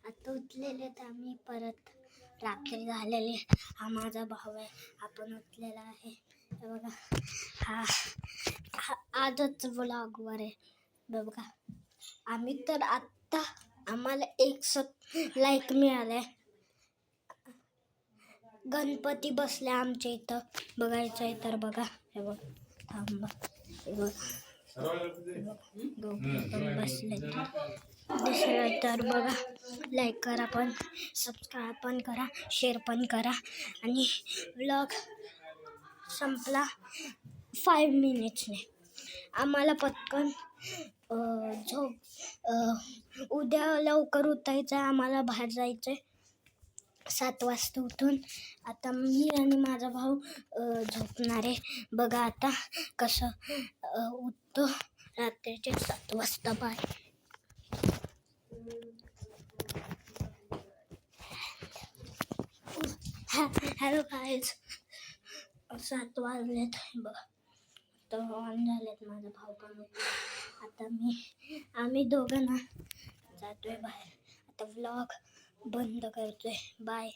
आता उठलेले तर आम्ही परत रात्री झालेली. हा माझा भाऊ आहे, आपण उठलेला आहे. हे बघा, हा आजच व्लॉगवर आहे. बघा, आम्ही तर आत्ता आम्हाला 1 लाईक मिळाले. गणपती बसले आमच्या इथं, बघायचं आहे तर बघा. हे बघ, थांबा, हे बघ, पण बसले. दिसलं तर बघा, लाईक करा, पण सबस्क्राईब पण करा, शेअर पण करा. आणि व्लॉग संपला 5 मिनिट्सने. आम्हाला पटकन उद्या लवकर उठायचं आहे, आम्हाला बाहेर जायचं आहे 7 वाजता उठून. आता मी आणि माझा भाऊ झोपणार आहे. बघा आता कसं उठतो रात्रीचे 7 वाजता. बाय. हॅलो गाईज, 7 वाजलेत. बघा, तर ऑन झालेत. माझा भाऊ पण आता आम्ही दोघं ना जातोय बाहेर. आता व्लॉग बंद करतोय. बाय.